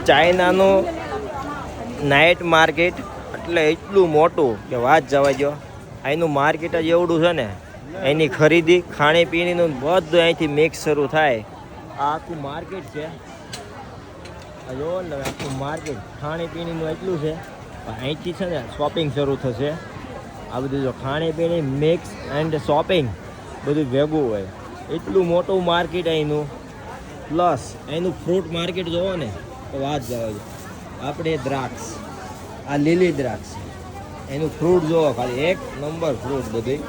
ચાઇનાનું night market એટલે એટલું મોટું કે વાત જવા દો. અહીંનું માર્કેટ જ એવડું છે ને, એની ખરીદી ખાણીપીણીનું બધું અહીંથી મિક્સ શરૂ થાય. આ આખું માર્કેટ છે, જો ને આખું માર્કેટ ખાણીપીણીનું એટલું છે. અહીંથી છે ને શોપિંગ શરૂ થશે. આ બધું જો ખાણીપીણી મિક્સ એન્ડ શોપિંગ બધું ભેગું હોય, એટલું મોટું માર્કેટ અહીંનું. પ્લસ અહીંનું ફ્રૂટ માર્કેટ જોવો ને તો વાત જવા દો. આપણે દ્રાક્ષ, આ લીલી દ્રાક્ષ, એનું ફ્રૂટ જોવો ખાલી એક નંબર ફ્રૂટ. બધી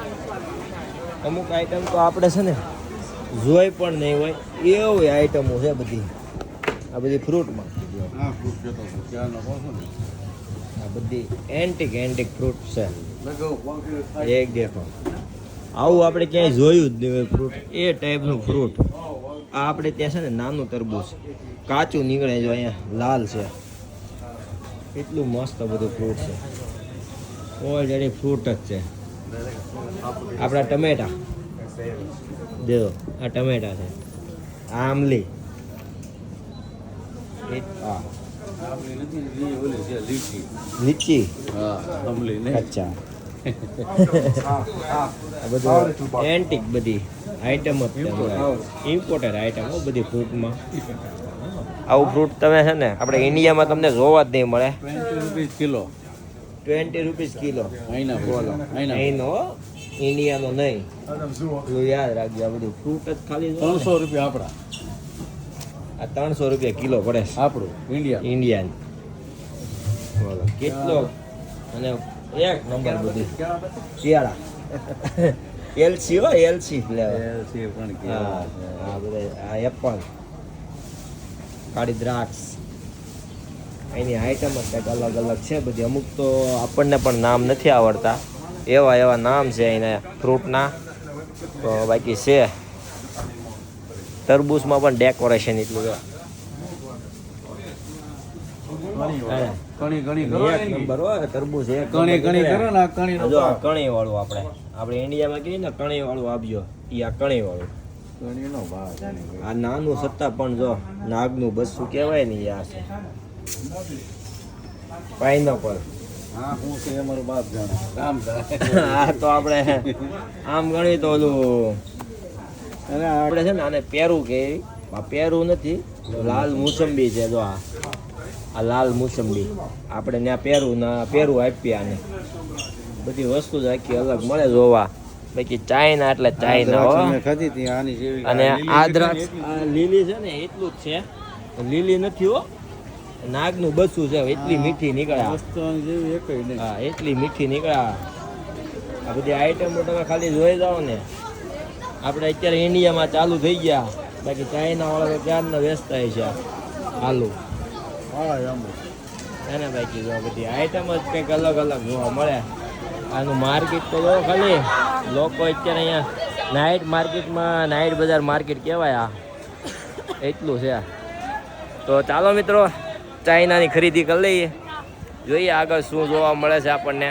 અમુક આઈટમ તો આપણે છે ને જોઈ પણ નહીં હોય એવી આઈટમો છે બધી. આ બધી ફ્રૂટમાં આ બધી એન્ટિક ફ્રૂટ છે. એક દેખો, આવું આપણે ક્યાંય જોયું જ નહીં હોય ફ્રૂટ, એ ટાઈપનું ફ્રૂટ. આ આપણે ત્યાં છે ને નાનું તરબૂચ કાચું નીકળે, જો અહીંયા લાલ છે. એટલું મસ્ત બધું ફ્રૂટ છે, ઓલરેડી ફ્રૂટ જ છે. આપણા ટમેટા જો, આ ટમેટા છે. આમલી, લીચી, અચ્છા. બધું એન્ટિક બધી આઈટમ જ ઇમ્પોર્ટેડ આઈટમ બધી ફ્રૂટમાં. આવું ફ્રૂટ તમે છે ને આપણે ઇન્ડિયામાં તમને જોવા જ નહીં મળે. 20 રૂપીસ કિલો બોલો, અહીંનો ઇન્ડિયાનો નહીં. યાદ રાખજો, આ બધું ફ્રૂટ જ ખાલી 300 રૂપિયા આપણા. આ 300 રૂપિયા કિલો પડે આપણું ઇન્ડિયન. બોલો કેટલો, અને એક નંબર બધી કેળા એલસી હો, એલસી ફ્લેવર. હા બધા આ એપલ, કાળી દ્રાક્ષ, એની આઈટમ જ કંઈક અલગ અલગ છે બધી. અમુક તો આપણને પણ નામ નથી આવડતા, એવા નામ છે એને ફ્રૂટના. તો બાકી છે તરબૂચમાં પણ ડેકોરેશન એટલું છે. એક નંબર હોય તરબૂચ, એક કણી વાળું. આપણે ઇન્ડિયામાં કહીએ ને કણી વાળું આપજો, એ આ કણી વાળું. આ નાનું સત્તા પણ જો નાગનું બસ્સું કહેવાય ને, આ છે પાઇનેપલ. હા તો આપણે આમ ગણી તો ઓલું આપણે છે ને આને પેરું કે, પેરું નથી, લાલ મોસંબી છે. જો આ લાલ મોસંબી આપણે ત્યાં પેરું આપીએ આને. બધી વસ્તુ જ આખી અલગ મળે જોવા. બાકી ચાઇના એટલે ચાઇના હો. અને આ દ્રાક્ષ લીલી છે ને એટલું જ છે, લીલી નથી હો, નાગનું બસું છે. એટલી મીઠી નીકળે, હા એટલી મીઠી નીકળે. આ બધી આઈટમો તમે ખાલી જોઈ જાઓ ને. આપણે અત્યારે ઇન્ડિયામાં ચાલુ થઈ ગયા, બાકી ચાઇના વાળા તો ક્યારના વેચતા છે આલુ એને. બાકી જો બધી આઈટમ જ કંઈક અલગ અલગ જોવા મળે. આનું માર્કેટ તો જો ખાલી લોકો અત્યારે અહીંયા નાઇટ માર્કેટમાં, નાઇટ બજાર માર્કેટ કહેવાય આ, એટલું છે. તો ચાલો મિત્રો ચાઇનાની ખરીદી કરી લઈએ, જોઈએ આગળ શું જોવા મળે છે આપણને.